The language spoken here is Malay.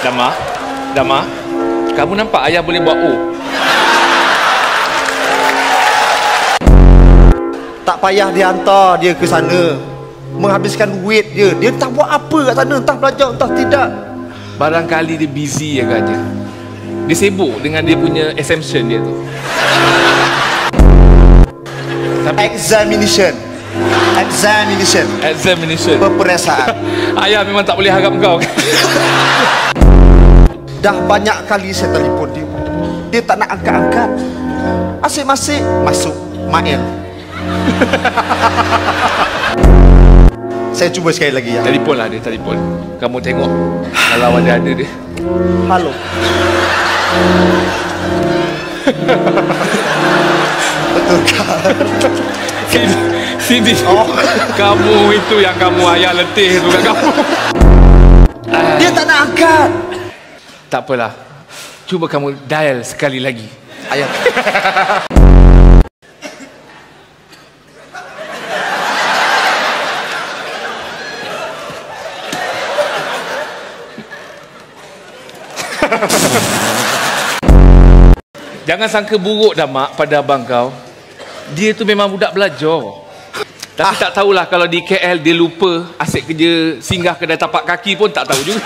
Dama, Dama, kamu nampak ayah boleh buat O? Tak payah dia hantar dia ke sana, menghabiskan duit dia. Dia tak buat apa kat sana, entah belajar entah tidak. Barangkali dia busy agaknya. Dia sibuk dengan dia punya exemption dia tu. Examination. Peperiksaan. Ayah memang tak boleh harap kau. Dah banyak kali saya telefon dia, dia tak nak angkat-angkat. Asyik-asyik masuk mail. Saya cuba sekali lagi ya. Telefon lah dia, telefon. Kamu tengok kalau ada dia. Halo. Betulkah? Sini. Oh. Kamu itu yang kamu ayah letih tu kat kamu. Dia tak nak angkat. Tak apalah. Cuba kamu dial sekali lagi. Ayah. Jangan sangka buruk dah mak pada abang kau. Dia tu memang budak belajar. Tapi tak tahulah kalau di KL dia lupa asyik kerja singgah kedai tapak kaki pun tak tahu juga.